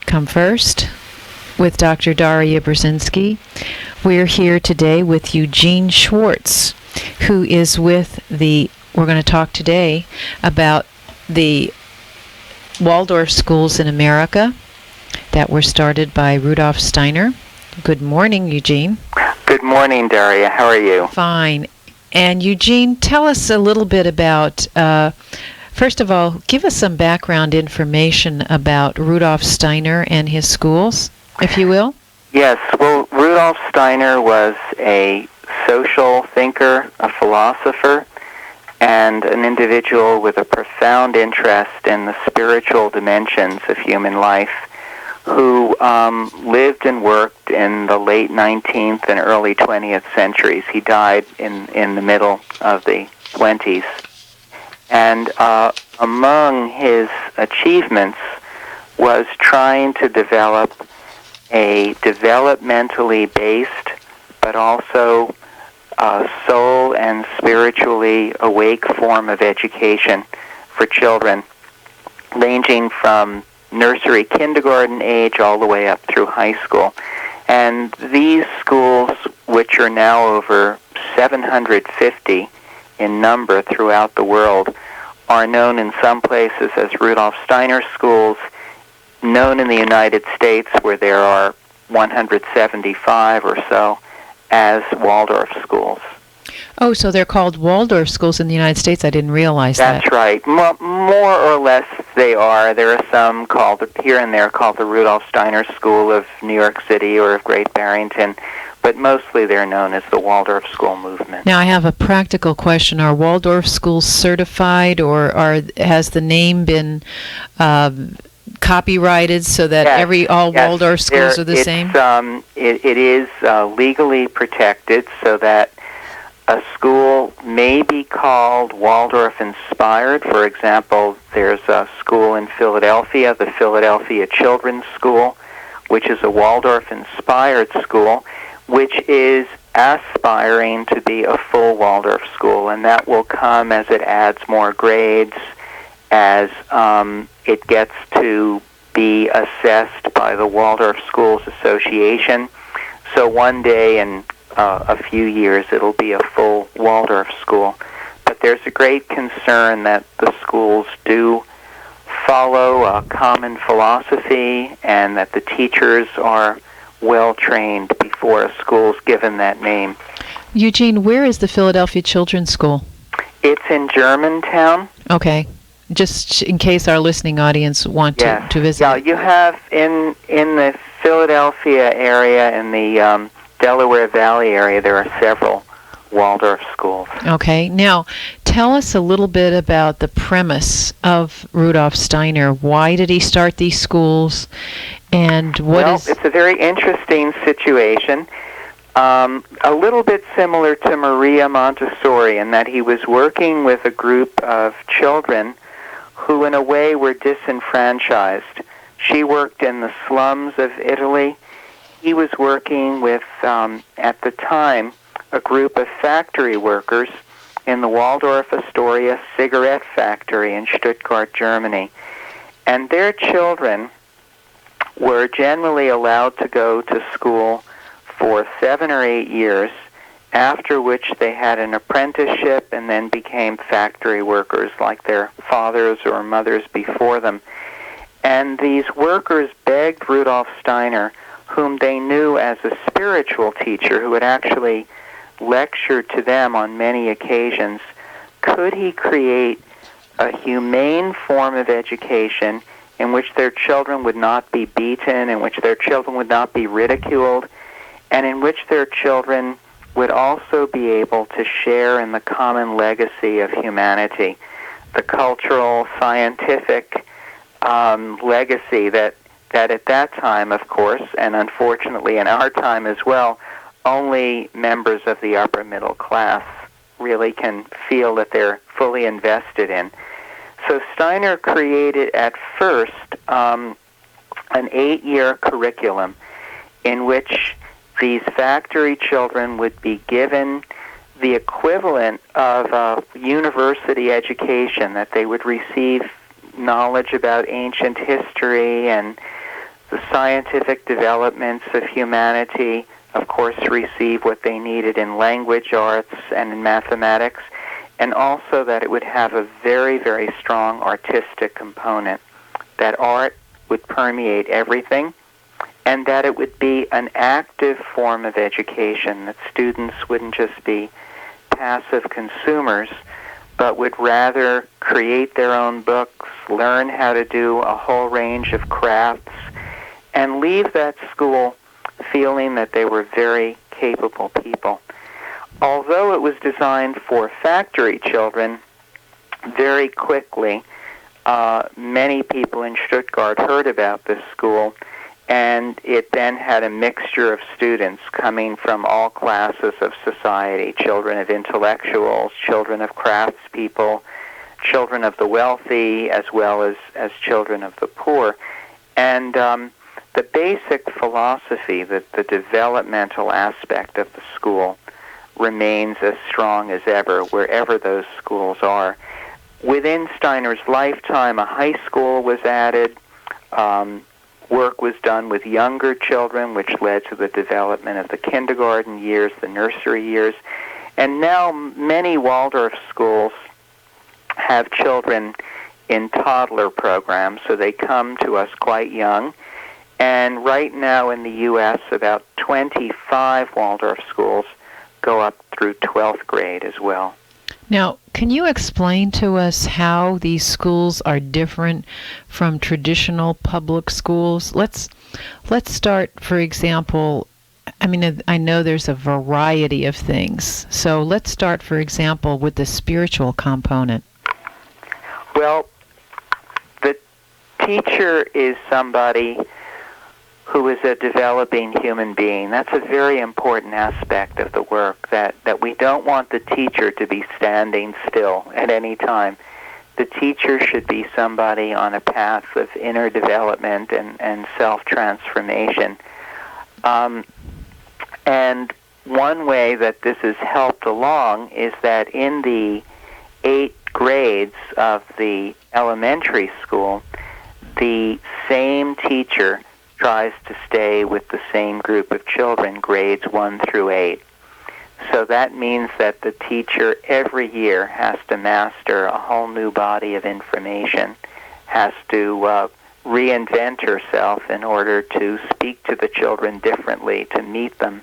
Come First with Dr. Daria Brzezinski. We're here today with Eugene Schwartz, who is with we're going to talk today about the Waldorf Schools in America that were started by Rudolf Steiner. Good morning, Eugene. Good morning, Daria. How are you? Fine. And Eugene, tell us a little bit about, first of all, give us some background information about Rudolf Steiner and his schools, if you will. Yes. Well, Rudolf Steiner was a social thinker, a philosopher, and an individual with a profound interest in the spiritual dimensions of human life, who lived and worked in the late 19th and early 20th centuries. He died in the middle of the 20s. And among his achievements was trying to develop a developmentally based, but also soul and spiritually awake form of education for children, ranging from nursery, kindergarten age all the way up through high school. And these schools, which are now over 750 in number throughout the world, are known in some places as Rudolf Steiner schools, known in the United States, where there are 175 or so, as Waldorf schools. Oh, so they're called Waldorf schools in the United States. I didn't realize that. That's right. More or less they are. There are some called here and there called the Rudolf Steiner School of New York City or of Great Barrington, but mostly they're known as the Waldorf School movement. Now, I have a practical question. Are Waldorf schools certified, or has the name been copyrighted so that all Waldorf schools are the same? It is legally protected so that a school may be called Waldorf-inspired. For example, there's a school in Philadelphia, the Philadelphia Children's School, which is a Waldorf-inspired school, which is aspiring to be a full Waldorf school, and that will come as it adds more grades, as it gets to be assessed by the Waldorf Schools Association. So one day in a few years it'll be a full Waldorf school. But there's a great concern that the schools do follow a common philosophy and that the teachers are well trained before a school's given that name. Eugene, where is the Philadelphia Children's School? It's in Germantown. Okay. Just in case our listening audience want to visit. Yeah, you have in the Philadelphia area, in the Delaware Valley area, there are several Waldorf schools. Okay. Now, tell us a little bit about the premise of Rudolf Steiner. Why did he start these schools? And it's a very interesting situation. A little bit similar to Maria Montessori in that he was working with a group of children who in a way were disenfranchised. She worked in the slums of Italy. He was working with, at the time, a group of factory workers in the Waldorf Astoria cigarette factory in Stuttgart, Germany. And their children were generally allowed to go to school for 7 or 8 years, after which they had an apprenticeship and then became factory workers like their fathers or mothers before them. And these workers begged Rudolf Steiner, whom they knew as a spiritual teacher who had actually lectured to them on many occasions, could he create a humane form of education in which their children would not be beaten, in which their children would not be ridiculed, and in which their children would also be able to share in the common legacy of humanity, the cultural, scientific legacy that at that time, of course, and unfortunately in our time as well, only members of the upper middle class really can feel that they're fully invested in. So Steiner created at first an 8-year curriculum in which these factory children would be given the equivalent of a university education, that they would receive knowledge about ancient history and The scientific developments of humanity, of course, receive what they needed in language arts and in mathematics, and also that it would have a very, very strong artistic component, that art would permeate everything, and that it would be an active form of education, that students wouldn't just be passive consumers, but would rather create their own books, learn how to do a whole range of crafts, and leave that school feeling that they were very capable people. Although it was designed for factory children, very quickly many people in Stuttgart heard about this school, and it then had a mixture of students coming from all classes of society, children of intellectuals, children of craftspeople, children of the wealthy, as well as children of the poor. And the basic philosophy, that the developmental aspect of the school remains as strong as ever, wherever those schools are. Within Steiner's lifetime, a high school was added. Work was done with younger children, which led to the development of the kindergarten years, the nursery years. And now many Waldorf schools have children in toddler programs, so they come to us quite young. And right now in the U.S., about 25 Waldorf schools go up through 12th grade as well. Now, can you explain to us how these schools are different from traditional public schools? Let's start, for example, I know there's a variety of things. So let's start, for example, with the spiritual component. Well, the teacher is somebody who is a developing human being. That's a very important aspect of the work, that we don't want the teacher to be standing still at any time. The teacher should be somebody on a path of inner development and self-transformation. And one way that this is helped along is that in the 8 grades of the elementary school, the same teacher tries to stay with the same group of children, grades 1 through 8. So that means that the teacher every year has to master a whole new body of information, has to reinvent herself in order to speak to the children differently, to meet them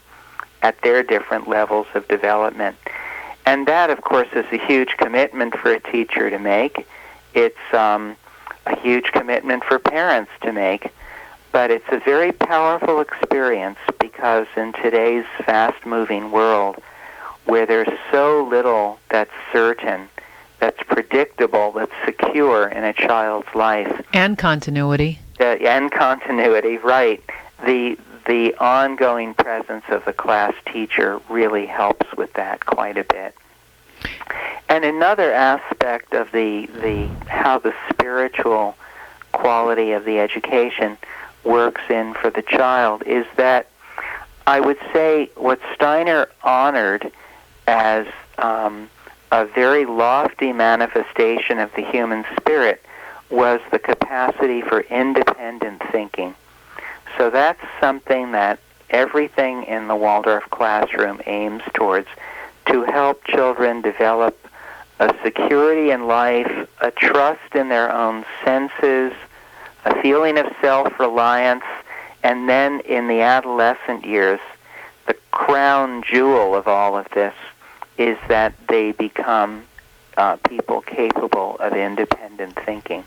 at their different levels of development. And that, of course, is a huge commitment for a teacher to make. It's a huge commitment for parents to make. But it's a very powerful experience, because in today's fast-moving world, where there's so little that's certain, that's predictable, that's secure in a child's life. And continuity. And continuity, right. The ongoing presence of the class teacher really helps with that quite a bit. And another aspect of how the spiritual quality of the education works in for the child is that I would say what Steiner honored as a very lofty manifestation of the human spirit was the capacity for independent thinking. So that's something that everything in the Waldorf classroom aims towards, to help children develop a security in life, a trust in their own senses, a feeling of self-reliance, and then in the adolescent years, the crown jewel of all of this is that they become people capable of independent thinking.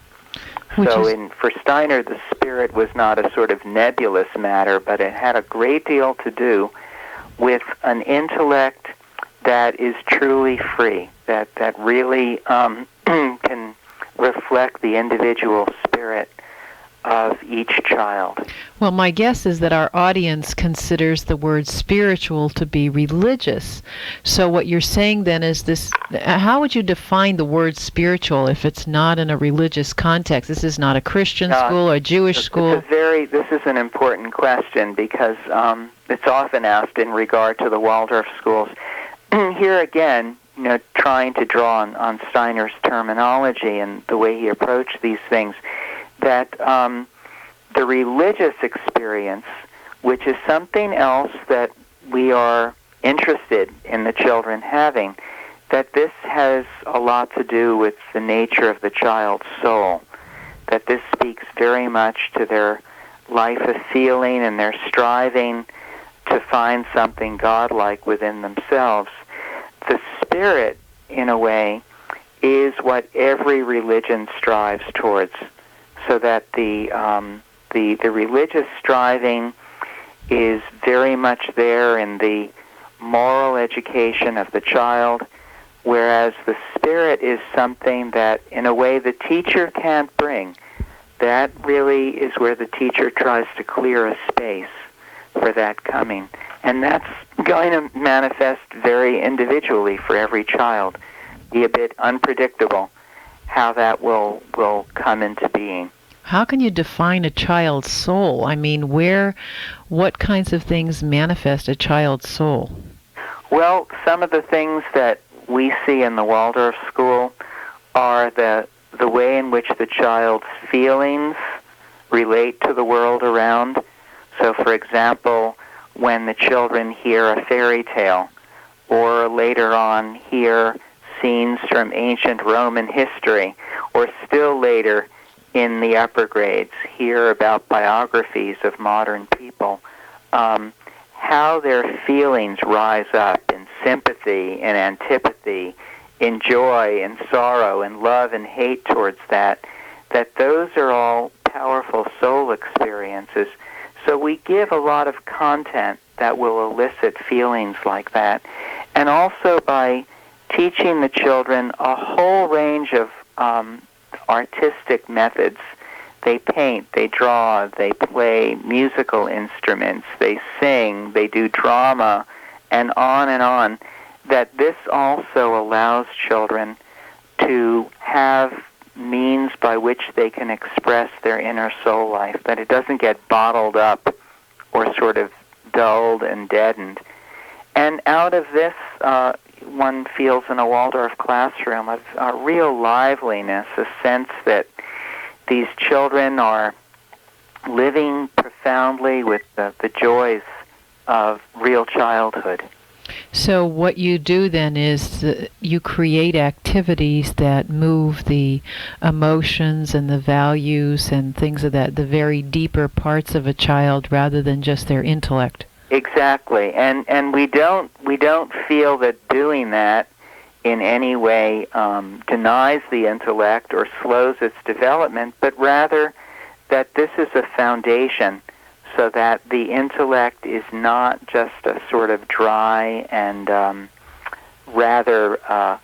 For Steiner, the spirit was not a sort of nebulous matter, but it had a great deal to do with an intellect that is truly free, that really can reflect the individual spirit of each child. Well, my guess is that our audience considers the word spiritual to be religious. So what you're saying then is this, how would you define the word spiritual if it's not in a religious context? This is not a Christian school or a Jewish school. This is an important question, because it's often asked in regard to the Waldorf schools. Here again, trying to draw on Steiner's terminology and the way he approached these things, that the religious experience, which is something else that we are interested in the children having, that this has a lot to do with the nature of the child's soul, that this speaks very much to their life of feeling and their striving to find something godlike within themselves. The spirit, in a way, is what every religion strives towards, so that the religious striving is very much there in the moral education of the child, whereas the spirit is something that, in a way, the teacher can't bring. That really is where the teacher tries to clear a space for that coming. And that's going to manifest very individually for every child, be a bit unpredictable how that will come into being. How can you define a child's soul? I mean, what kinds of things manifest a child's soul? Well, some of the things that we see in the Waldorf School are the way in which the child's feelings relate to the world around. So, for example, when the children hear a fairy tale, or later on hear scenes from ancient Roman history, or still later in the upper grades hear about biographies of modern people, how their feelings rise up in sympathy and antipathy, in joy and sorrow and love and hate towards that those are all powerful soul experiences. So we give a lot of content that will elicit feelings like that. And also by teaching the children a whole range of artistic methods. They paint, they draw, they play musical instruments, they sing, they do drama, and on, that this also allows children to have means by which they can express their inner soul life, that it doesn't get bottled up or sort of dulled and deadened. And out of this, one feels in a Waldorf classroom a real liveliness, a sense that these children are living profoundly with the joys of real childhood. So what you do then is you create activities that move the emotions and the values and things of that, the very deeper parts of a child rather than just their intellect. Exactly. And we don't feel that doing that in any way denies the intellect or slows its development, but rather that this is a foundation so that the intellect is not just a sort of dry and rather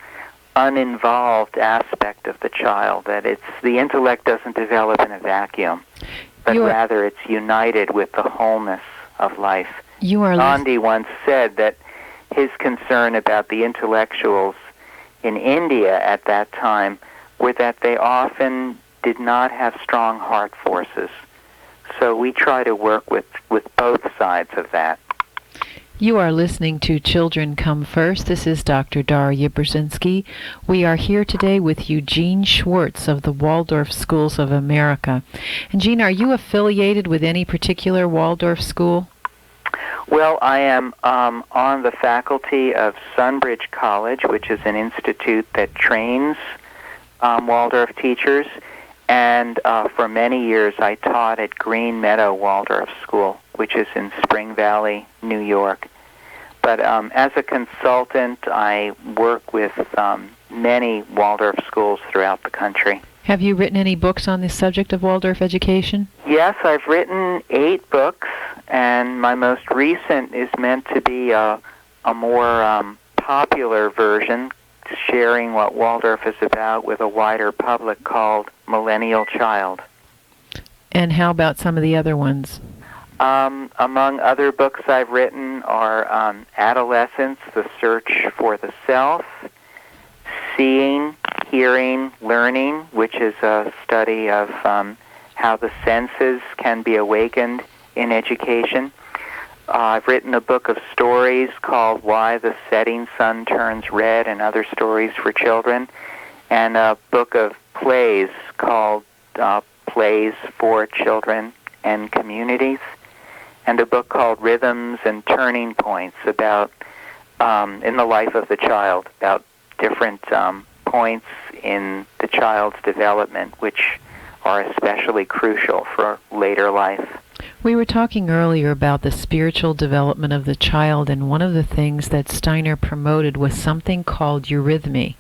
uninvolved aspect of the child, that the intellect doesn't develop in a vacuum, but rather it's united with the wholeness of life. Gandhi once said that his concern about the intellectuals in India at that time were that they often did not have strong heart forces. So we try to work with both sides of that. You are listening to Children Come First. This is Dr. Darya Brzezinski. We are here today with Eugene Schwartz of the Waldorf Schools of America. And Gene, are you affiliated with any particular Waldorf school? Well, I am on the faculty of Sunbridge College, which is an institute that trains Waldorf teachers. And for many years, I taught at Green Meadow Waldorf School, which is in Spring Valley, New York. But as a consultant, I work with many Waldorf schools throughout the country. Have you written any books on the subject of Waldorf education? Yes, I've written 8 books, and my most recent is meant to be a more popular version, sharing what Waldorf is about with a wider public, called Millennial Child. And how about some of the other ones? Among other books I've written are Adolescence, The Search for the Self, Seeing, Hearing, Learning, which is a study of how the senses can be awakened in education. I've written a book of stories called Why the Setting Sun Turns Red and Other Stories for Children, and a book of plays called Plays for Children and Communities, and a book called Rhythms and Turning Points about in the life of the child, about different points in the child's development which are especially crucial for later life. We were talking earlier about the spiritual development of the child, and one of the things that Steiner promoted was something called Eurythmy.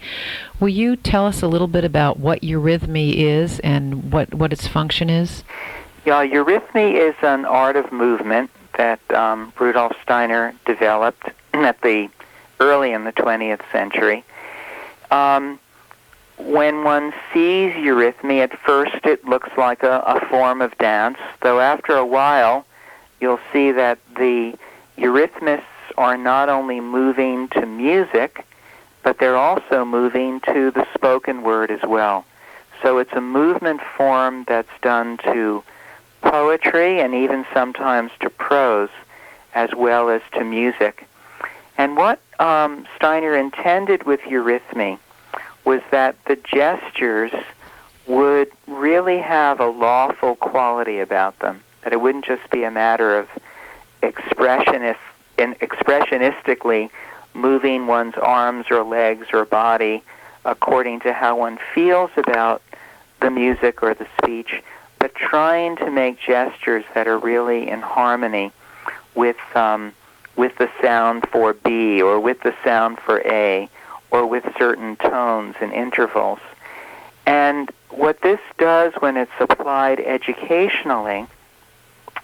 Will you tell us a little bit about what Eurythmy is and what its function is? Yeah, Eurythmy is an art of movement that Rudolf Steiner developed early in the 20th century. When one sees eurythmy, at first it looks like a form of dance, though after a while you'll see that the eurythmists are not only moving to music, but they're also moving to the spoken word as well. So it's a movement form that's done to poetry and even sometimes to prose, as well as to music. And what Steiner intended with eurythmy was that the gestures would really have a lawful quality about them, that it wouldn't just be a matter of expressionistically moving one's arms or legs or body according to how one feels about the music or the speech, but trying to make gestures that are really in harmony with the sound for B or with the sound for A, or with certain tones and intervals. And what this does when it's applied educationally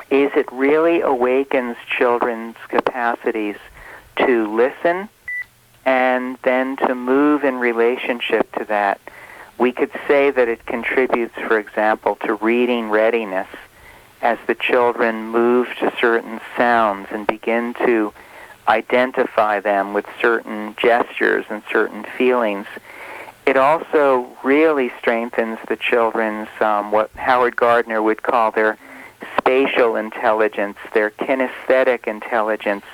is it really awakens children's capacities to listen and then to move in relationship to that. We could say that it contributes, for example, to reading readiness as the children move to certain sounds and begin to identify them with certain gestures and certain feelings. It also really strengthens the children's, what Howard Gardner would call their spatial intelligence, their kinesthetic intelligence.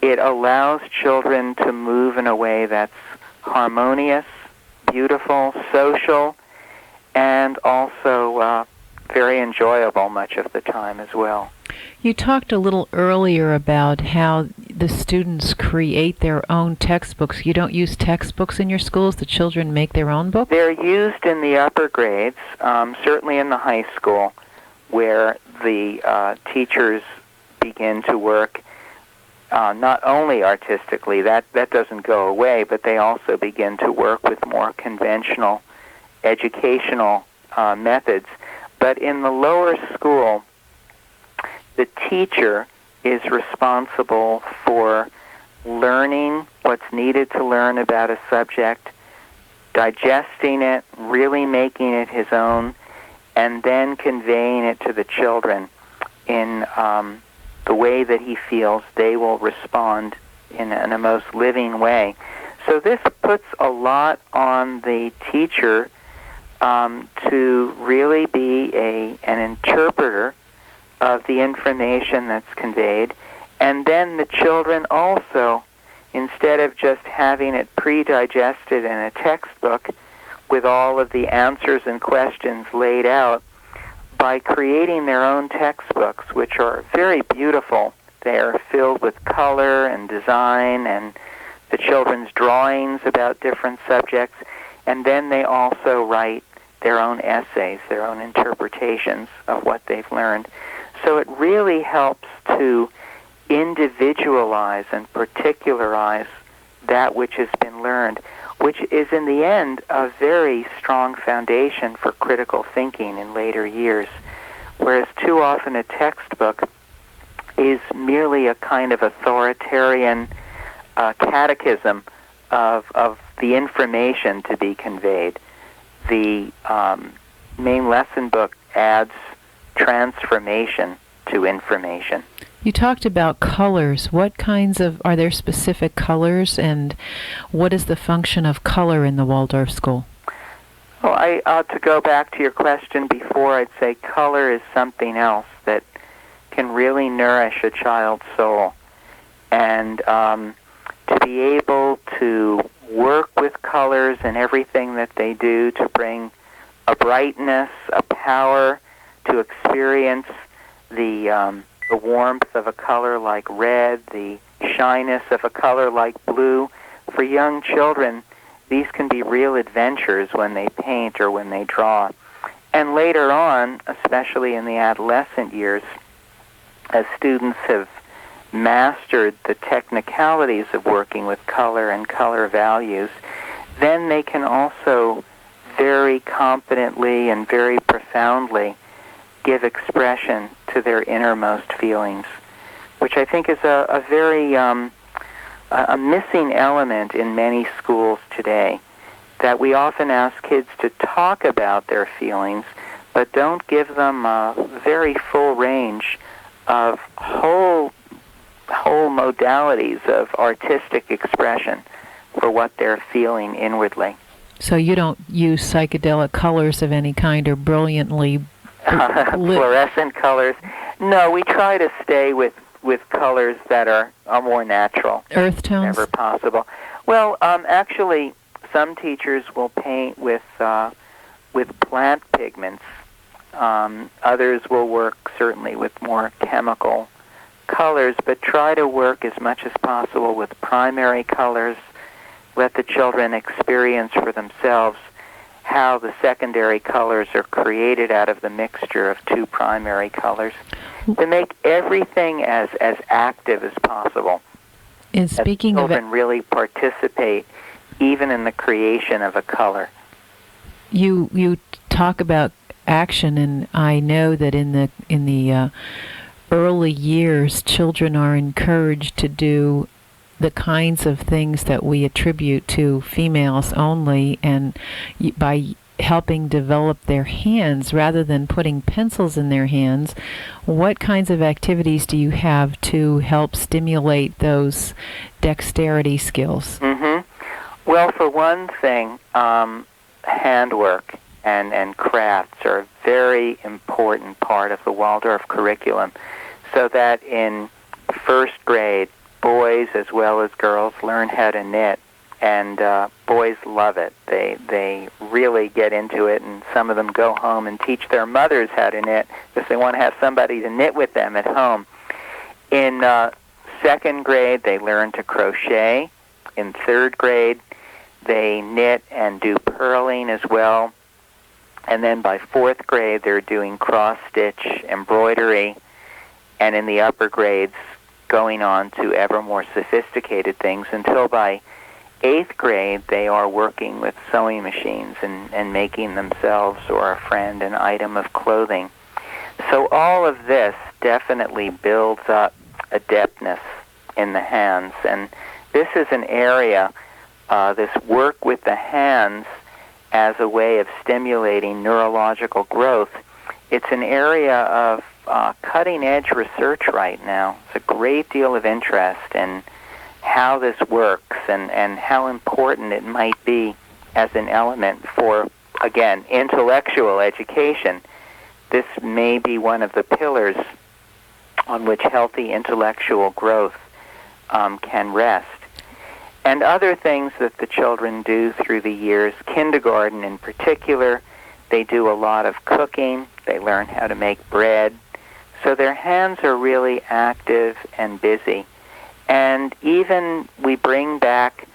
It allows children to move in a way that's harmonious, beautiful, social, and also very enjoyable much of the time as well. You talked a little earlier about how the students create their own textbooks. You don't use textbooks in your schools? The children make their own books? They're used in the upper grades, certainly in the high school, where the teachers begin to work not only artistically, that doesn't go away, but they also begin to work with more conventional educational methods. But in the lower school, the teacher is responsible for learning what's needed to learn about a subject, digesting it, really making it his own, and then conveying it to the children in the way that he feels they will respond in a most living way. So this puts a lot on the teacher to really be an interpreter of the information that's conveyed. And then the children also, instead of just having it pre-digested in a textbook with all of the answers and questions laid out, by creating their own textbooks, which are very beautiful. They are filled with color and design and the children's drawings about different subjects, and then they also write their own essays, their own interpretations of what they've learned. So it really helps to individualize and particularize that which has been learned, which is in the end a very strong foundation for critical thinking in later years, whereas too often a textbook is merely a kind of authoritarian catechism of the information to be conveyed. The main lesson book adds transformation to information. You talked about colors. What kinds are there specific colors, and what is the function of color in the Waldorf School? Well, to go back to your question before, I'd say color is something else that can really nourish a child's soul. And to be able to work with colors in everything that they do to bring a brightness, a power to experience the warmth of a color like red, the shyness of a color like blue. For young children, these can be real adventures when they paint or when they draw. And later on, especially in the adolescent years, as students have mastered the technicalities of working with color and color values, then they can also very competently and very profoundly give expression to their innermost feelings, which I think is a very a missing element in many schools today, that we often ask kids to talk about their feelings, but don't give them a very full range of whole modalities of artistic expression for what they're feeling inwardly. So you don't use psychedelic colors of any kind or brilliantly fluorescent colors. No, we try to stay with colors that are more natural. Earth tones? Whenever possible. Well, actually, some teachers will paint with plant pigments. Others will work certainly with more chemical colors, but try to work as much as possible with primary colors. Let the children experience for themselves how the secondary colors are created out of the mixture of two primary colors, to make everything as active as possible. And speaking of children really participate even in the creation of a color. You talk about action, and I know that in the early years, children are encouraged to do the kinds of things that we attribute to females only, and by helping develop their hands rather than putting pencils in their hands. What kinds of activities do you have to help stimulate those dexterity skills? Mm-hmm. Well, for one thing, handwork and crafts are a very important part of the Waldorf curriculum, so that in first grade, boys as well as girls learn how to knit, and boys love it. They really get into it, and some of them go home and teach their mothers how to knit because they want to have somebody to knit with them at home. In second grade, they learn to crochet. In third grade, they knit and do purling as well. And then by fourth grade, they're doing cross-stitch embroidery, and in the upper grades, going on to ever more sophisticated things, until by 8th grade they are working with sewing machines and making themselves or a friend an item of clothing. So all of this definitely builds up adeptness in the hands, and this is an area, this work with the hands as a way of stimulating neurological growth. It's an area of cutting-edge research right now. It's a great deal of interest in how this works and how important it might be as an element for, again, intellectual education. This may be one of the pillars on which healthy intellectual growth can rest. And other things that the children do through the years, kindergarten in particular, they do a lot of cooking. They learn how to make bread. So their hands are really active and busy. And even we bring back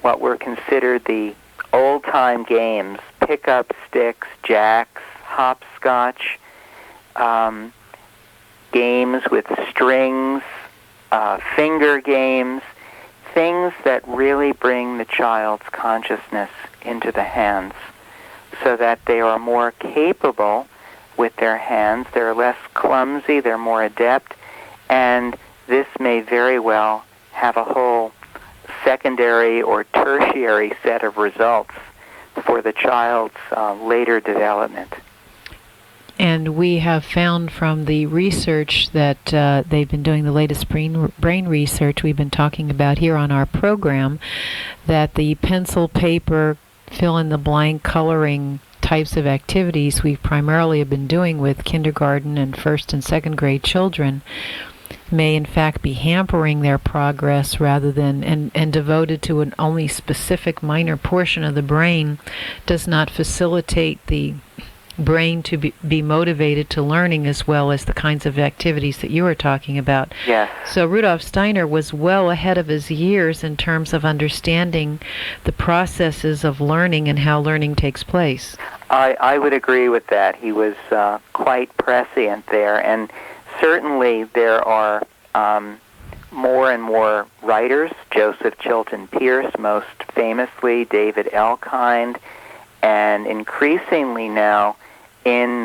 what were considered the old-time games, pick-up sticks, jacks, hopscotch, games with strings, finger games, things that really bring the child's consciousness into the hands so that they are more capable with their hands. They're less clumsy, they're more adept, and this may very well have a whole secondary or tertiary set of results for the child's later development. And we have found from the research that they've been doing, the latest brain research we've been talking about here on our program, that the pencil, paper, fill-in-the-blank coloring types of activities we primarily have been doing with kindergarten and first and second grade children may in fact be hampering their progress rather than, and devoted to an only specific minor portion of the brain, does not facilitate the brain to be motivated to learning, as well as the kinds of activities that you were talking about. Yes. So Rudolf Steiner was well ahead of his years in terms of understanding the processes of learning and how learning takes place. I would agree with that. He was quite prescient there, and certainly there are more and more writers, Joseph Chilton Pearce most famously, David Elkind, and increasingly now in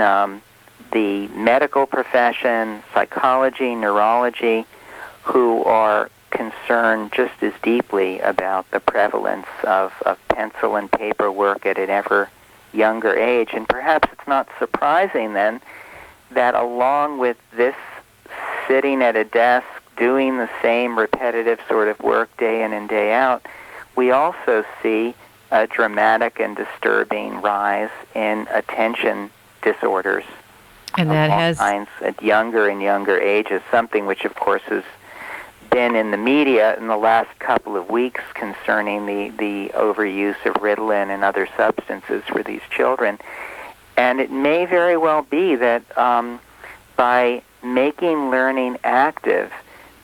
the medical profession, psychology, neurology, who are concerned just as deeply about the prevalence of pencil and paper work at an ever younger age. And perhaps it's not surprising then that along with this sitting at a desk doing the same repetitive sort of work day in and day out, we also see a dramatic and disturbing rise in attention disorders. And that has kinds at younger and younger ages, something which of course has been in the media in the last couple of weeks concerning the overuse of Ritalin and other substances for these children. And it may very well be that by making learning active,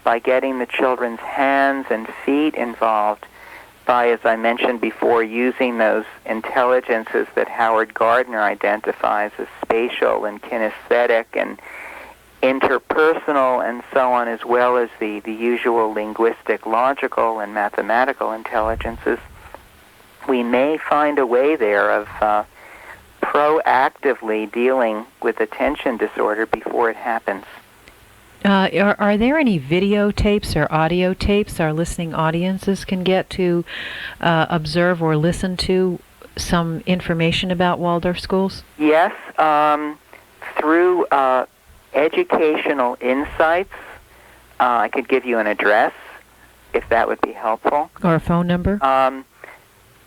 by getting the children's hands and feet involved, by, as I mentioned before, using those intelligences that Howard Gardner identifies as spatial and kinesthetic and interpersonal and so on, as well as the usual linguistic, logical, and mathematical intelligences, we may find a way there of proactively dealing with attention disorder before it happens. Are there any videotapes or audio tapes our listening audiences can get to observe or listen to some information about Waldorf schools? Yes, through Educational Insights. I could give you an address if that would be helpful. Or a phone number?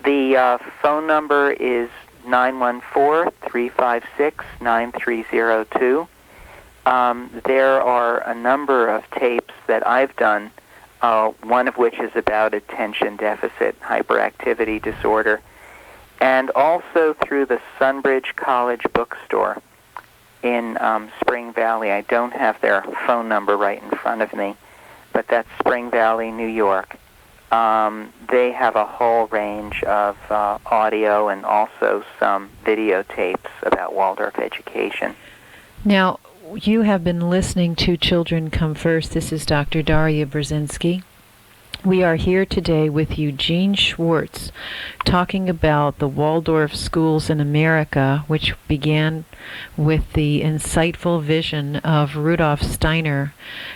The phone number is 914-356-9302. There are a number of tapes that I've done, one of which is about attention deficit hyperactivity disorder, and also through the Sunbridge College bookstore in Spring Valley. I don't have their phone number right in front of me, but that's Spring Valley, New York. They have a whole range of audio and also some videotapes about Waldorf education. Now, you have been listening to Children Come First. This is Dr. Daria Brzezinski. We are here today with Eugene Schwartz talking about the Waldorf schools in America, which began with the insightful vision of Rudolf Steiner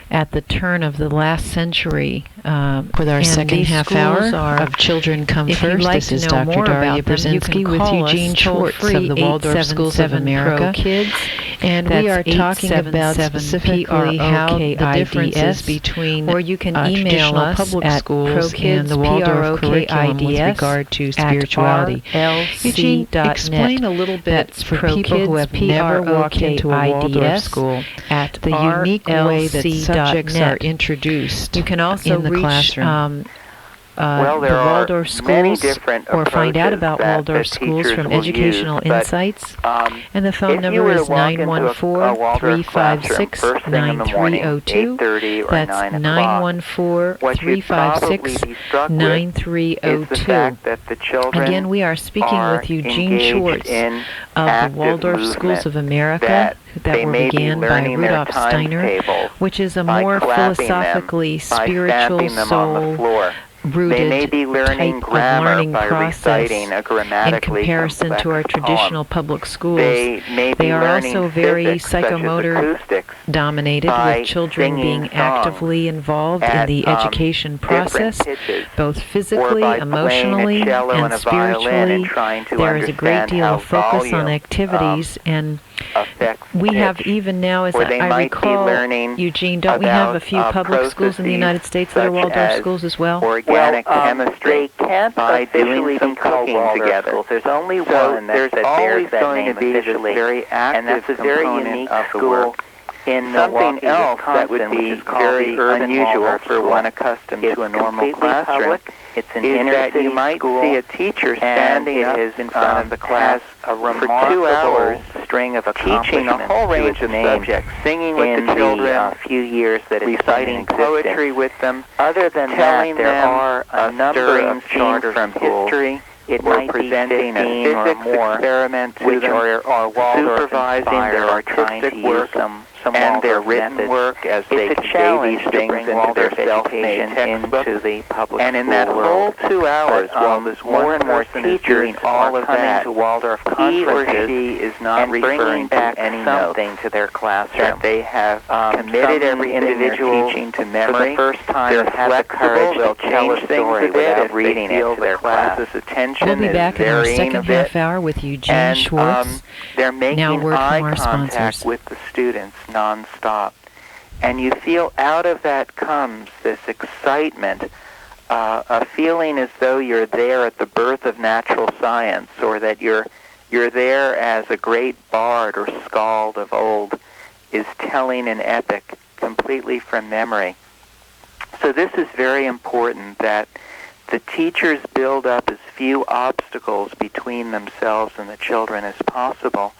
at the turn of the last century. With our second half hour of Children Come First, this is Dr. Daria Brzezinski with Eugene Schwartz of the Waldorf Schools of America. Kids, and we are talking about specifically how the differences between or you can email us public at schools and the Waldorf curriculum with regard to spirituality. Eugene, explain a little bit for people who have never walked into a Waldorf school at the unique way that subjects are introduced. You can also in the classroom. Well, there the are Waldorf schools, many different or find out about that Waldorf schools from Educational Insights. And the phone number is 914-356-9302. That's 914-356-9302. Again, we are speaking with Eugene Schwartz of the Waldorf Schools of America that were began by Rudolf Steiner, which is a more philosophically spiritual soul rooted type of learning process in comparison to our traditional public schools. They are also very psychomotor dominated, with children being actively involved in the education process, both physically, emotionally, and spiritually. There is a great deal of focus on activities, and we have even now, as I recall, Eugene, don't we have a few public schools in the United States that are Waldorf schools as well? Organic chemistry, they can't by doing some cooking together. Schools. There's only one that bears that name officially, and that's a very unique school in something else that would be very unusual for one accustomed to a normal classroom. It's an is inner that city you might school, see a teacher standing up in front of the class for 2 remarkable hours string of teaching a whole range of subjects, singing with the children, in the few years that it's reciting been in poetry with them, Other than telling that, there them are a number of charter from schools. history, It or might be presenting a 15 or physics more, experiment to which them, are Waldorf supervising their inspired, or trying artistic to work use some and their Waldorf written methods. work as they It's a convey challenge these to things bring into Waldorf their self-made education textbooks. into the public And in school that world. whole 2 hours, But, while this more and more person is teachers doing all are of coming that, to Waldorf he or conferences she is not and bringing referring back to any something notes to their classroom. that they have committed some every individual individuals teaching to for memory. the first time They're have the flexible. courage They'll to tell change a things story a bit without if reading they it feel to the their class. class's attention We'll be is back in our varying second a bit. half hour with Eugene And Schwartz. they're making Now word from eye our contact sponsors. with the students nonstop. And you feel out of that comes this excitement, a feeling as though you're there at the birth of natural science, or that you're there as a great bard or skald of old is telling an epic completely from memory. So this is very important, that the teachers build up as few obstacles between themselves and the children as possible,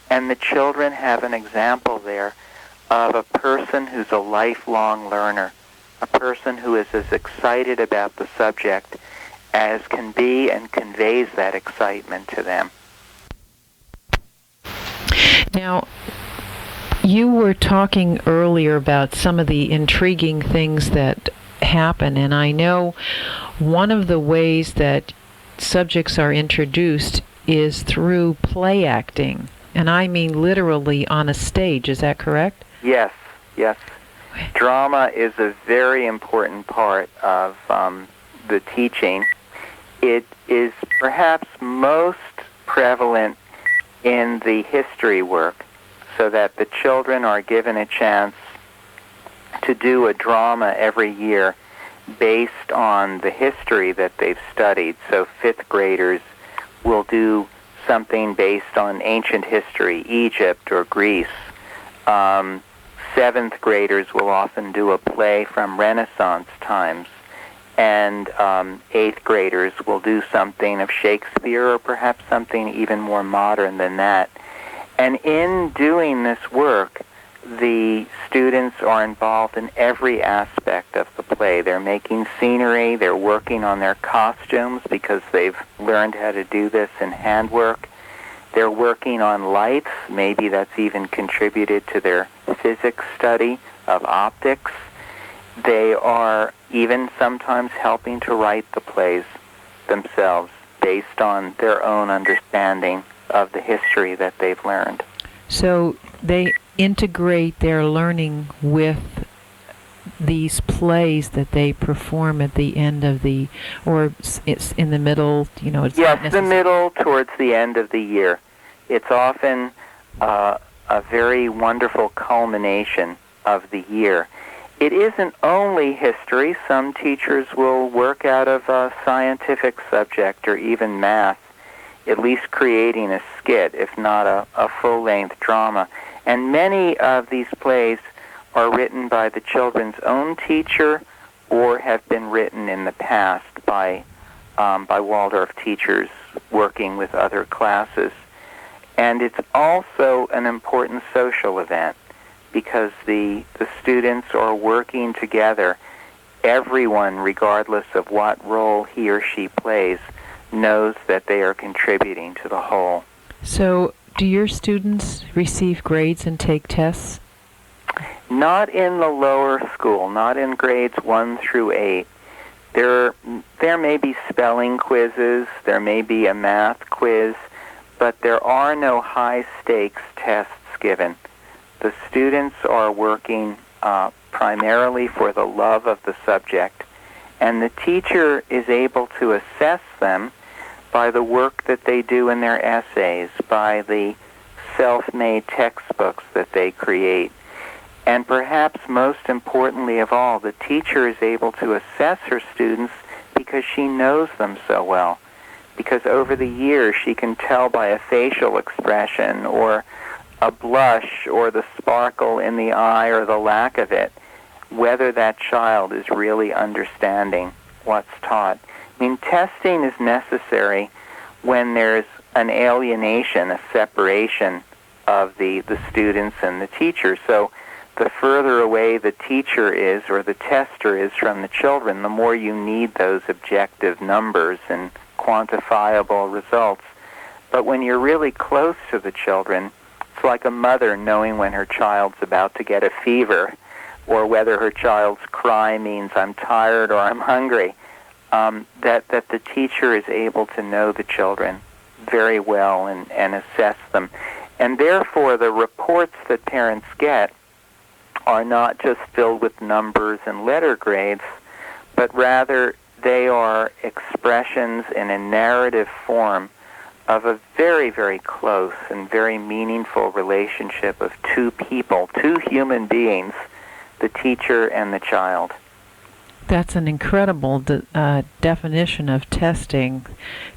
and the children have an example there of a person who's a lifelong learner, a person who is as excited about the subject as can be and conveys that excitement to them. Now, you were talking earlier about some of the intriguing things that happen, and I know one of the ways that subjects are introduced is through play acting, and I mean literally on a stage. Is that correct? Yes, yes. Drama is a very important part of the teaching. It is perhaps most prevalent in the history work, so that the children are given a chance to do a drama every year based on the history that they've studied. So 5th graders will do something based on ancient history, Egypt or Greece. 7th graders will often do a play from Renaissance times, and 8th graders will do something of Shakespeare, or perhaps something even more modern than that. And in doing this work, the students are involved in every aspect of the play. They're making scenery, they're working on their costumes because they've learned how to do this in handwork. They're working on lights, maybe that's even contributed to their physics study of optics. They are even sometimes helping to write the plays themselves based on their own understanding of the history that they've learned. So they integrate their learning with these plays that they perform at the end of the, or it's in the middle, you know, it's not yes, the middle towards the end of the year. It's often a very wonderful culmination of the year. It isn't only history. Some teachers will work out of a scientific subject or even math, at least creating a skit, if not a full-length drama. And many of these plays are written by the children's own teacher or have been written in the past by Waldorf teachers working with other classes. And it's also an important social event because the students are working together. Everyone, regardless of what role he or she plays, knows that they are contributing to the whole. So, do your students receive grades and take tests? Not in the lower school, not in grades 1 through 8. There may be spelling quizzes, there may be a math quiz, but there are no high-stakes tests given. The students are working primarily for the love of the subject, and the teacher is able to assess them by the work that they do in their essays, by the self-made textbooks that they create. And perhaps most importantly of all, the teacher is able to assess her students because she knows them so well. Because over the years, she can tell by a facial expression or a blush or the sparkle in the eye or the lack of it, whether that child is really understanding what's taught. I mean, testing is necessary when there's an alienation, a separation of the students and the teacher. So the further away the teacher is or the tester is from the children, the more you need those objective numbers and quantifiable results. But when you're really close to the children, it's like a mother knowing when her child's about to get a fever, or whether her child's cry means I'm tired or I'm hungry, that the teacher is able to know the children very well and assess them. And therefore, the reports that parents get are not just filled with numbers and letter grades, but rather they are expressions in a narrative form of a very, very close and very meaningful relationship of two people, two human beings, the teacher and the child. That's an incredible definition of testing.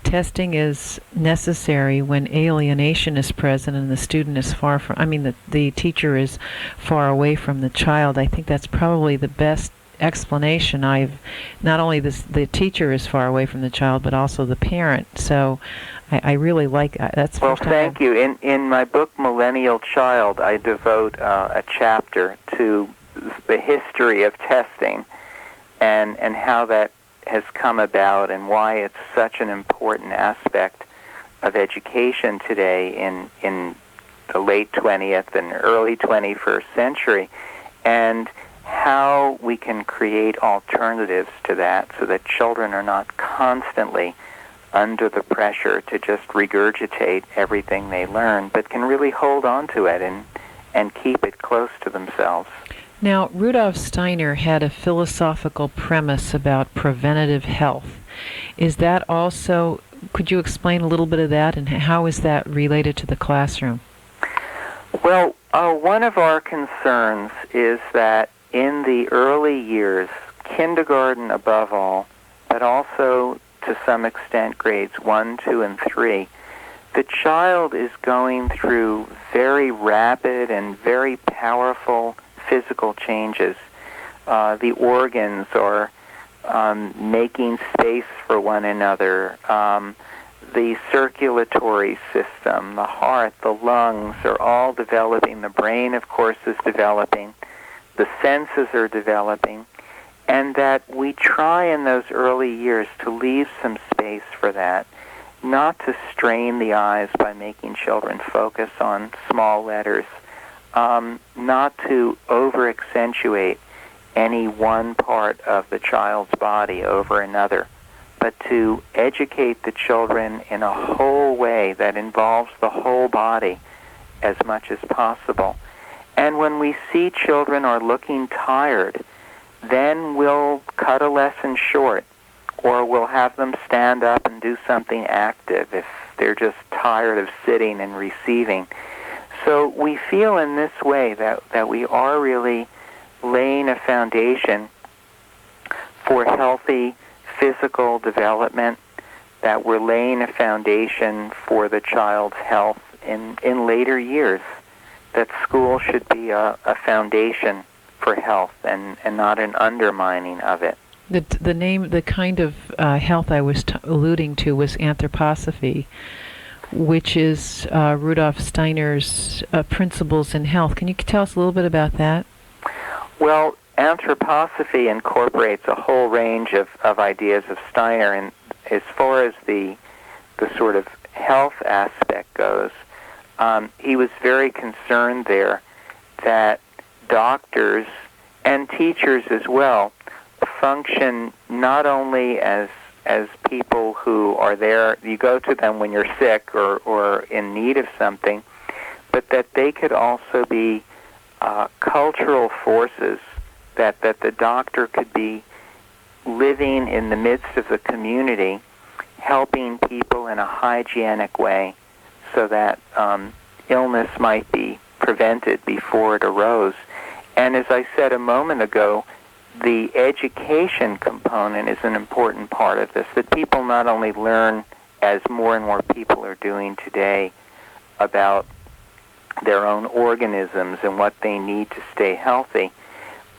Testing is necessary when alienation is present and the student is far from, the teacher is far away from the child. I think that's probably the best explanation. Not only the teacher is far away from the child, but also the parent. So I really like that's. Well, thank you. In my book Millennial Child, I devote a chapter to the history of testing and how that has come about and why it's such an important aspect of education today in the late 20th and early 21st century, and how we can create alternatives to that so that children are not constantly under the pressure to just regurgitate everything they learn, but can really hold on to it and keep it close to themselves. Now, Rudolf Steiner had a philosophical premise about preventative health. Is that also, could you explain a little bit of that, and how is that related to the classroom? Well, one of our concerns is that in the early years, kindergarten above all, but also to some extent grades 1, 2, and 3, the child is going through very rapid and very powerful physical changes. The organs are making space for one another. The circulatory system, the heart, the lungs are all developing. The brain, of course, is developing. The senses are developing. And that we try in those early years to leave some space for that, not to strain the eyes by making children focus on small letters, not to over-accentuate any one part of the child's body over another, but to educate the children in a whole way that involves the whole body as much as possible. And when we see children are looking tired, then we'll cut a lesson short, or we'll have them stand up and do something active if they're just tired of sitting and receiving. So we feel in this way that we are really laying a foundation for healthy physical development, that we're laying a foundation for the child's health in later years, that school should be a foundation for health and not an undermining of it. The kind of health I was alluding to was anthroposophy, which is Rudolf Steiner's principles in health. Can you tell us a little bit about that? Well, anthroposophy incorporates a whole range of ideas of Steiner, and as far as the sort of health aspect goes, he was very concerned there that doctors and teachers as well function not only as people who are there, you go to them when you're sick or in need of something, but that they could also be cultural forces, that the doctor could be living in the midst of the community, helping people in a hygienic way so that illness might be prevented before it arose. And as I said a moment ago, the education component is an important part of this, that people not only learn, as more and more people are doing today, about their own organisms and what they need to stay healthy,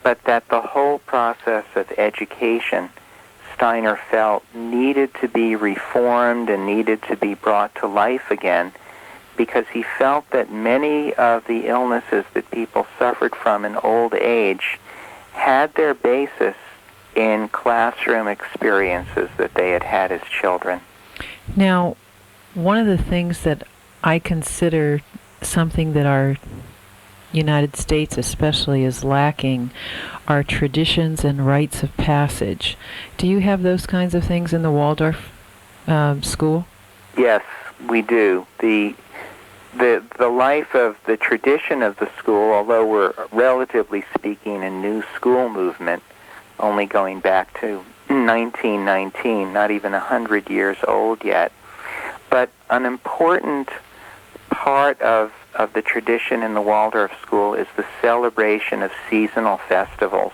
but that the whole process of education Steiner felt needed to be reformed and needed to be brought to life again, because he felt that many of the illnesses that people suffered from in old age had their basis in classroom experiences that they had had as children. Now, one of the things that I consider something that our United States especially is lacking are traditions and rites of passage. Do you have those kinds of things in the Waldorf school? Yes, we do. The life of the tradition of the school, although we're relatively speaking a new school movement, only going back to 1919, not even 100 years old yet, but an important part of the tradition in the Waldorf school is the celebration of seasonal festivals,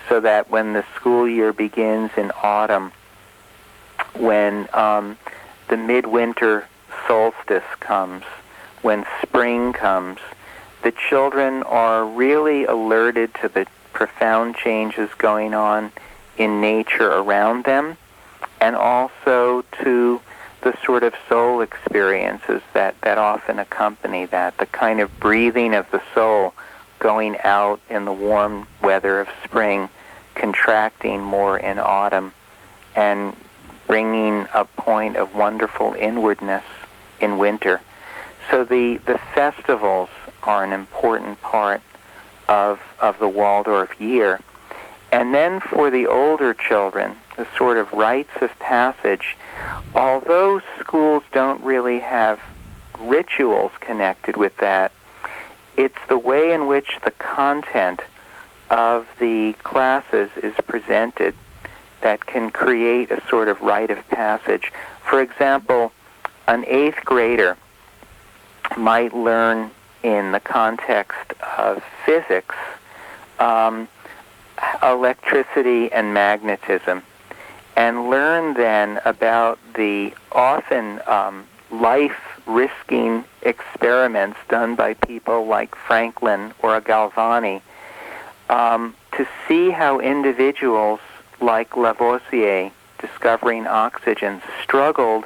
so that when the school year begins in autumn, when the midwinter solstice comes, when spring comes, the children are really alerted to the profound changes going on in nature around them, and also to the sort of soul experiences that often accompany that, the kind of breathing of the soul going out in the warm weather of spring, contracting more in autumn, and bringing a point of wonderful inwardness in winter. So the festivals are an important part of the Waldorf year. And then for the older children, the sort of rites of passage, although schools don't really have rituals connected with that, it's the way in which the content of the classes is presented that can create a sort of rite of passage. For example, an 8th grader might learn in the context of physics electricity and magnetism, and learn then about the often life-risking experiments done by people like Franklin or Galvani, to see how individuals like Lavoisier, discovering oxygen, struggled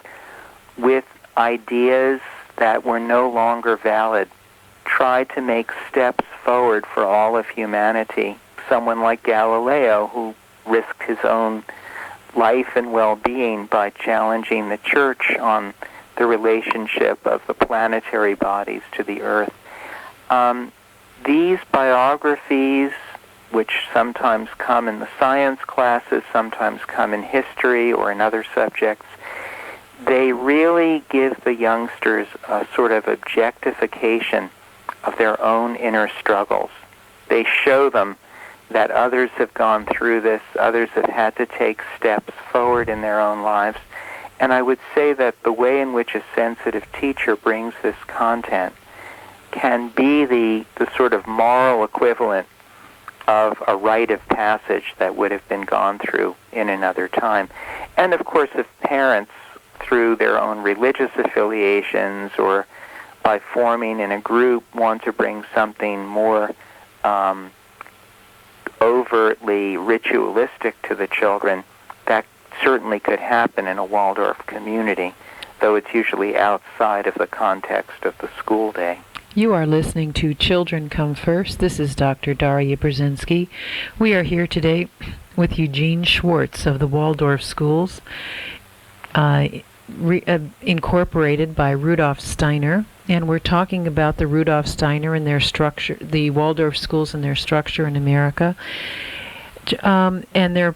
with ideas that were no longer valid, tried to make steps forward for all of humanity. Someone like Galileo, who risked his own life and well-being by challenging the church on the relationship of the planetary bodies to the Earth. These biographies, which sometimes come in the science classes, sometimes come in history or in other subjects, they really give the youngsters a sort of objectification of their own inner struggles. They show them that others have gone through this, others have had to take steps forward in their own lives. And I would say that the way in which a sensitive teacher brings this content can be the sort of moral equivalent of a rite of passage that would have been gone through in another time. And of course, if parents, through their own religious affiliations or by forming in a group, want to bring something more overtly ritualistic to the children, that certainly could happen in a Waldorf community, though it's usually outside of the context of the school day. You are listening to Children Come First. This is Dr. Daria Brzezinski. We are here today with Eugene Schwartz of the Waldorf Schools, incorporated by Rudolf Steiner, and we're talking about the Rudolf Steiner and their structure, the Waldorf Schools and their structure in America, and their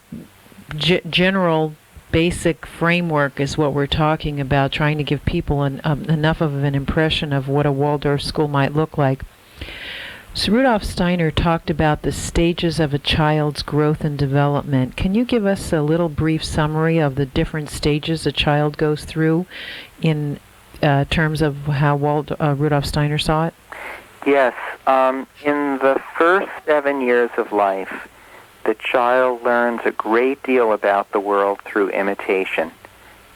general basic framework is what we're talking about, trying to give people enough of an impression of what a Waldorf school might look like. So Rudolf Steiner talked about the stages of a child's growth and development. Can you give us a little brief summary of the different stages a child goes through in terms of how Rudolf Steiner saw it? Yes. In the first 7 years of life, the child learns a great deal about the world through imitation.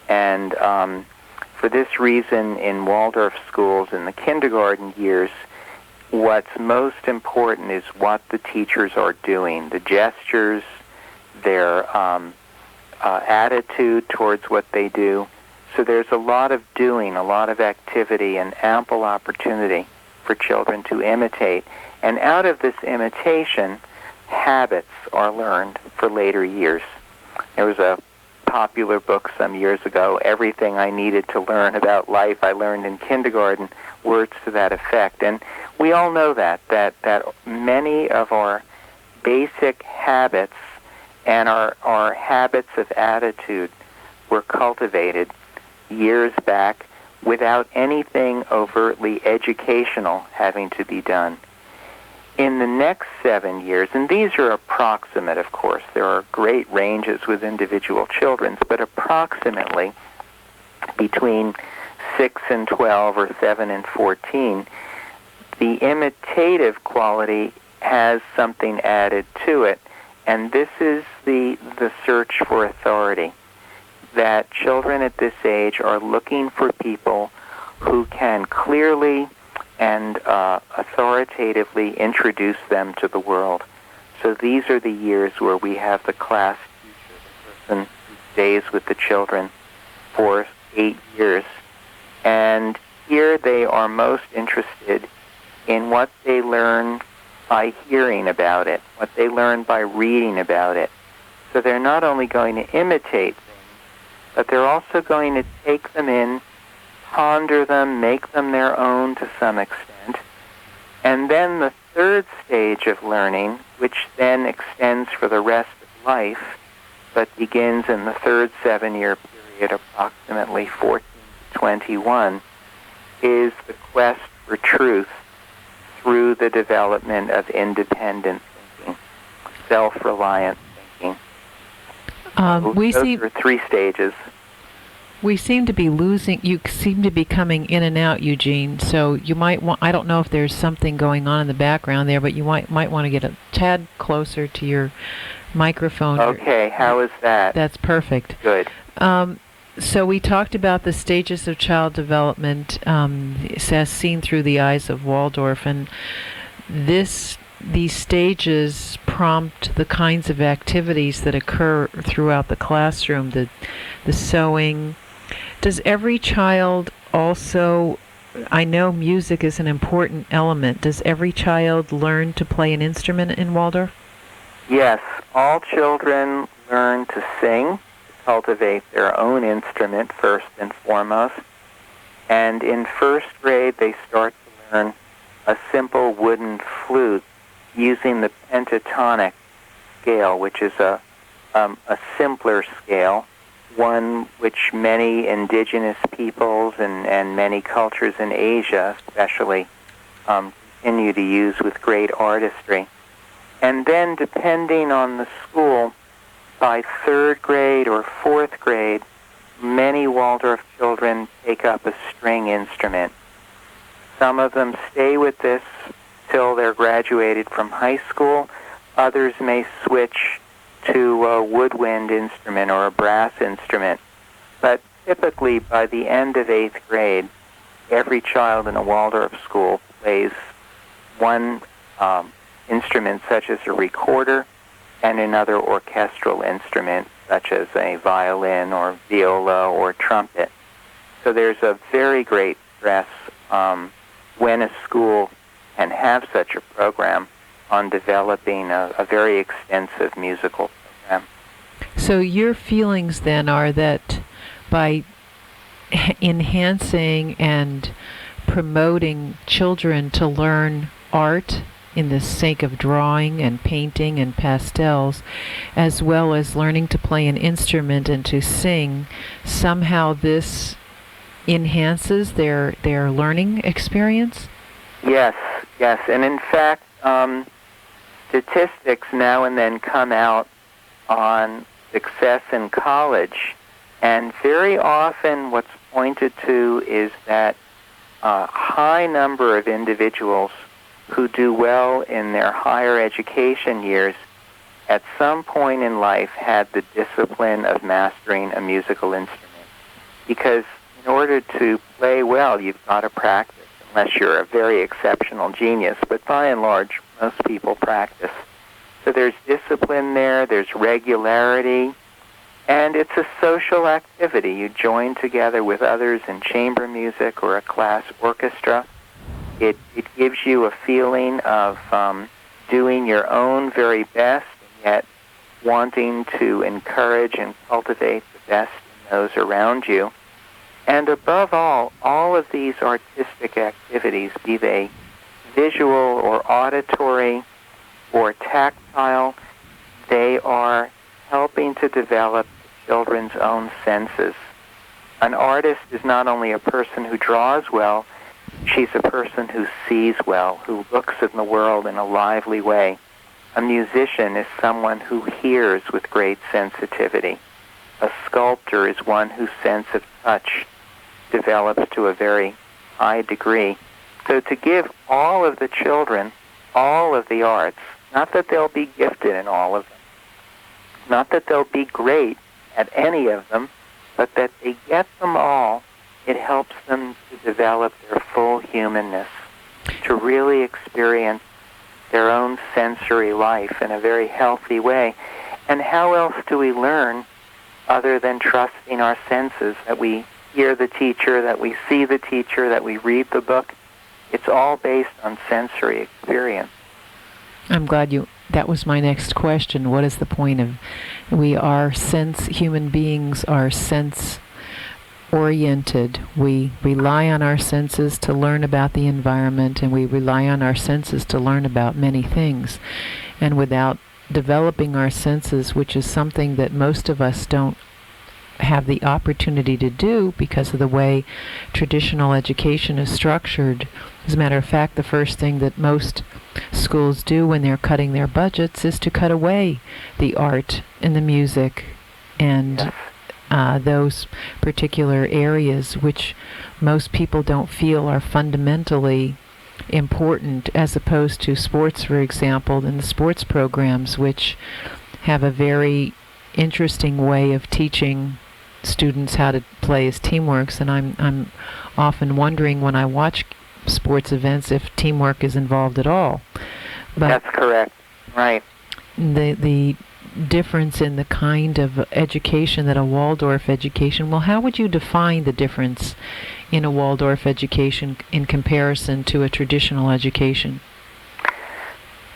And for this reason, in Waldorf schools in the kindergarten years, what's most important is what the teachers are doing, the gestures, their attitude towards what they do. So there's a lot of doing, a lot of activity, and ample opportunity for children to imitate. And out of this imitation, habits are learned for later years. There was a popular book some years ago, Everything I Needed to Learn About Life I Learned in Kindergarten, words to that effect. And we all know that many of our basic habits and our habits of attitude were cultivated years back without anything overtly educational having to be done. In the next 7 years, and these are approximate, of course, there are great ranges with individual children, but approximately between 6 and 12 or 7 and 14, the imitative quality has something added to it, and this is the search for authority, that children at this age are looking for people who can clearly and authoritatively introduce them to the world. So these are the years where we have the class teacher, the person who stays with the children for 8 years. And here they are most interested in what they learn by hearing about it, what they learn by reading about it. So they're not only going to imitate things, but they're also going to take them in, ponder them, make them their own to some extent. And then the third stage of learning, which then extends for the rest of life, but begins in the third 7-year period, approximately 14 to 21, is the quest for truth through the development of independent thinking, self-reliant thinking. Those are 3 stages. We seem to be losing, you seem to be coming in and out, Eugene, so you might want, I don't know if there's something going on in the background there, but you might want to get a tad closer to your microphone. Okay, how is that? That's perfect. Good. So we talked about the stages of child development as seen through the eyes of Waldorf, and these stages prompt the kinds of activities that occur throughout the classroom, the sewing. Does every child also, I know music is an important element, does every child learn to play an instrument in Waldorf? Yes, all children learn to sing, cultivate their own instrument first and foremost. And in first grade, they start to learn a simple wooden flute using the pentatonic scale, which is a simpler scale, one which many indigenous peoples and many cultures in Asia especially continue to use with great artistry. And then, depending on the school, by 3rd grade or 4th grade, many Waldorf children take up a string instrument. Some of them stay with this till they're graduated from high school. Others may switch to a woodwind instrument or a brass instrument. But typically, by the end of 8th grade, every child in a Waldorf school plays one instrument, such as a recorder, and another orchestral instrument, such as a violin or viola or trumpet. So there's a very great stress when a school can have such a program on developing a very extensive musical program. So your feelings then are that by enhancing and promoting children to learn art in the sake of drawing and painting and pastels, as well as learning to play an instrument and to sing, somehow this enhances their learning experience? Yes. And in fact, statistics now and then come out on success in college, and very often what's pointed to is that a high number of individuals who do well in their higher education years at some point in life had the discipline of mastering a musical instrument. Because in order to play well, you've got to practice, unless you're a very exceptional genius. But by and large, most people practice. So there's discipline there, there's regularity, And it's a social activity. You join together with others in chamber music or a class orchestra. It gives you a feeling of doing your own very best, and yet wanting to encourage and cultivate the best in those around you. And above all of these artistic activities, be they visual or auditory or tactile, they are helping to develop children's own senses. An artist is not only a person who draws well, she's a person who sees well, who looks at the world in a lively way. A musician is someone who hears with great sensitivity. A sculptor is one whose sense of touch develops to a very high degree. So to give all of the children all of the arts, not that they'll be gifted in all of them, not that they'll be great at any of them, but that they get them all, it helps them to develop their full humanness, to really experience their own sensory life in a very healthy way. And how else do we learn other than trusting our senses, that we hear the teacher, that we see the teacher, that we read the book? It's all based on sensory experience. I'm glad that was my next question. What is the point of, human beings are sense-oriented. We rely on our senses to learn about the environment, and we rely on our senses to learn about many things. And without developing our senses, which is something that most of us don't have the opportunity to do because of the way traditional education is structured. As a matter of fact, the first thing that most schools do when they're cutting their budgets is to cut away the art and the music and those particular areas which most people don't feel are fundamentally important, as opposed to sports, for example, and the sports programs, which have a very interesting way of teaching students how to play as teamworks. And I'm often wondering when I watch sports events if teamwork is involved at all. But that's correct. Right. The difference in the kind of education that a Waldorf education, well, how would you define the difference in a Waldorf education in comparison to a traditional education?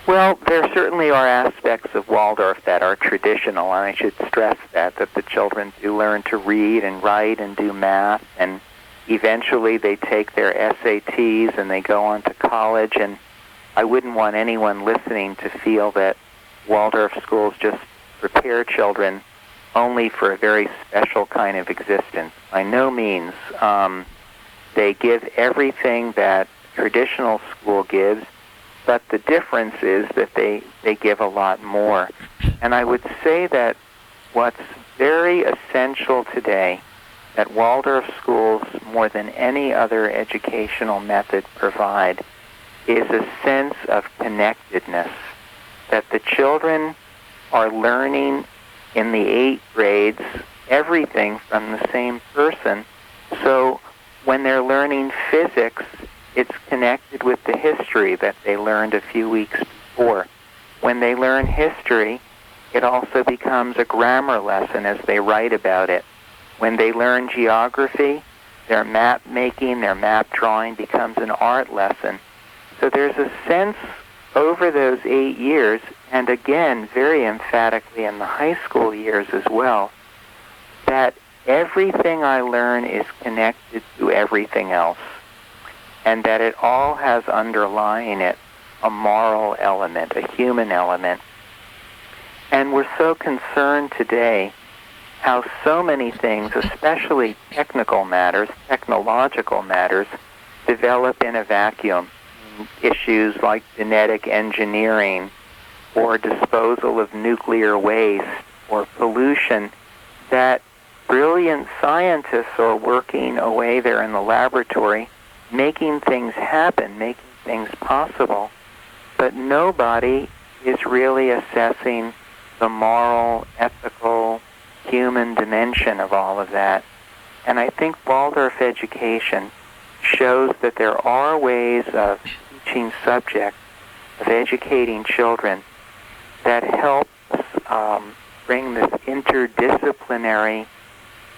Well, there certainly are aspects of Waldorf that are traditional, and I should stress that the children do learn to read and write and do math, and eventually they take their SATs and they go on to college, and I wouldn't want anyone listening to feel that Waldorf schools just prepare children only for a very special kind of existence. By no means. They give everything that traditional school gives, but the difference is that they give a lot more. And I would say that what's very essential today that Waldorf schools, more than any other educational method, provide is a sense of connectedness, that the children are learning in the 8 grades everything from the same person. So when they're learning physics, it's connected with the history that they learned a few weeks before. When they learn history, it also becomes a grammar lesson as they write about it. When they learn geography, their map making, their map drawing becomes an art lesson. So there's a sense over those 8 years, and again, very emphatically in the high school years as well, that everything I learn is connected to everything else, and that it all has underlying it a moral element, a human element. And we're so concerned today how so many things, especially technical matters, technological matters, develop in a vacuum. Issues like genetic engineering or disposal of nuclear waste or pollution, that brilliant scientists are working away there in the laboratory, making things happen, making things possible, but nobody is really assessing the moral, ethical, human dimension of all of that. And I think Waldorf education shows that there are ways of teaching subjects, of educating children, that helps bring this interdisciplinary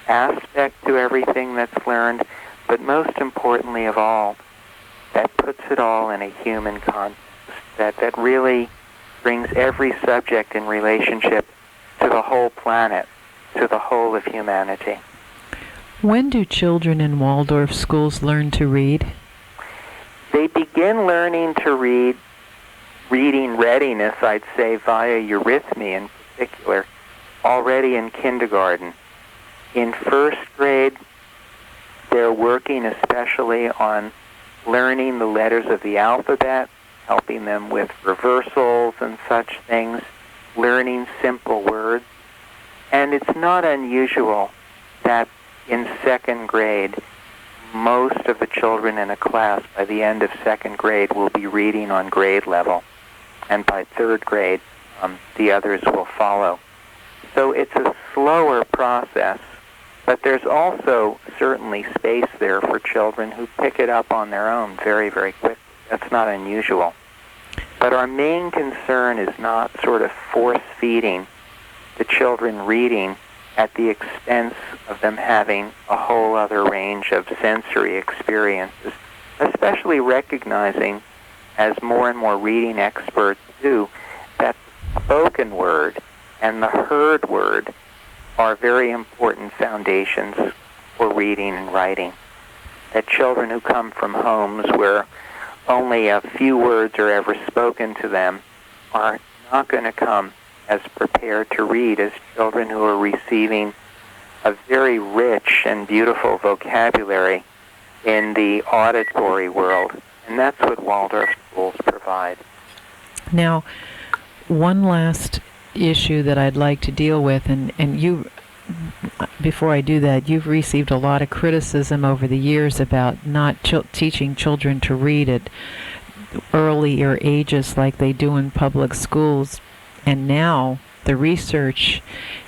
aspect to everything that's learned, but most importantly of all, that puts it all in a human context, that really brings every subject in relationship to the whole planet, to the whole of humanity. When do children in Waldorf schools learn to read? They begin learning to read, reading readiness, I'd say, via Eurythmy in particular, already in kindergarten. In first grade, they're working especially on learning the letters of the alphabet, helping them with reversals and such things, learning simple words. And it's not unusual that in second grade, most of the children in a class by the end of second grade will be reading on grade level. And by third grade, the others will follow. So it's a slower process, but there's also certainly space there for children who pick it up on their own very, very quickly. That's not unusual. But our main concern is not sort of force-feeding the children reading at the expense of them having a whole other range of sensory experiences, especially recognizing, as more and more reading experts do, that the spoken word and the heard word are very important foundations for reading and writing. That children who come from homes where only a few words are ever spoken to them are not going to come as prepared to read as children who are receiving a very rich and beautiful vocabulary in the auditory world. And that's what Waldorf schools provide. Now, one last issue that I'd like to deal with, and you, before I do that, you've received a lot of criticism over the years about not teaching children to read at earlier ages like they do in public schools. And now the research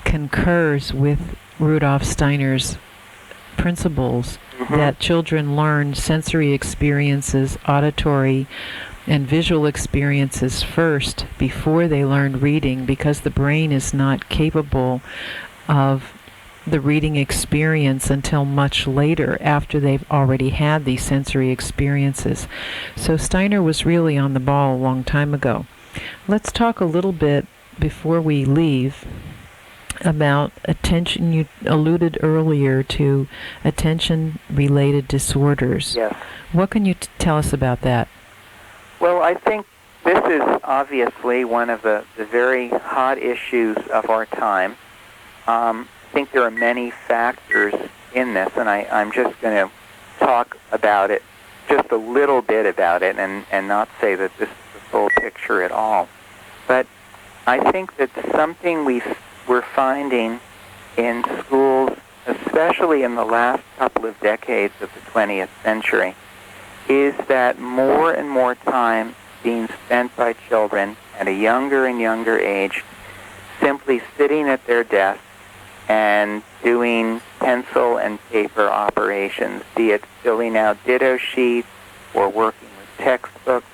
concurs with Rudolf Steiner's principles that children learn sensory experiences, auditory and visual experiences first before they learn reading, because the brain is not capable of the reading experience until much later, after they've already had these sensory experiences. So Steiner was really on the ball a long time ago. Let's talk a little bit before we leave about attention. You alluded earlier to attention-related disorders. Yes. What can you tell us about that? Well, I think this is obviously one of the very hot issues of our time. I think there are many factors in this, and I'm just going to talk about it, just a little bit about it, and not say that this is the full picture at all. But I think that something we're finding in schools, especially in the last couple of decades of the 20th century, is that more and more time being spent by children at a younger and younger age simply sitting at their desks and doing pencil and paper operations, be it filling out ditto sheets or working with textbooks,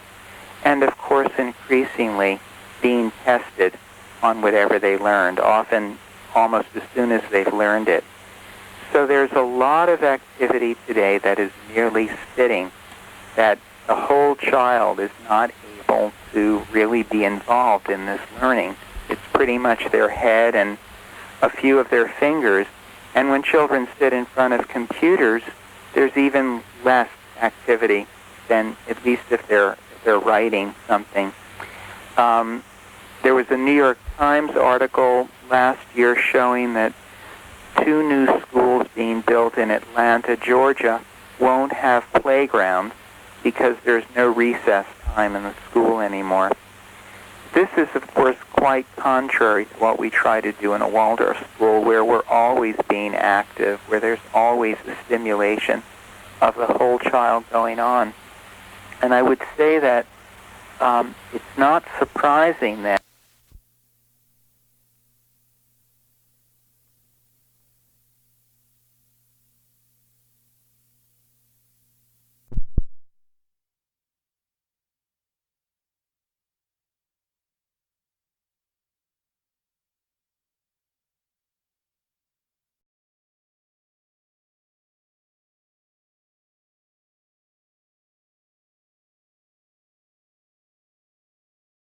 and of course increasingly being tested on whatever they learned, often almost as soon as they've learned it. So there's a lot of activity today that is merely sitting, that the whole child is not able to really be involved in this learning. It's pretty much their head and a few of their fingers. And when children sit in front of computers, there's even less activity than, at least if they're writing something. There was a New York Times article last year showing that 2 new schools being built in Atlanta, Georgia, won't have playgrounds because there's no recess time in the school anymore. This is, of course, quite contrary to what we try to do in a Waldorf school, where we're always being active, where there's always a stimulation of the whole child going on. And I would say that it's not surprising then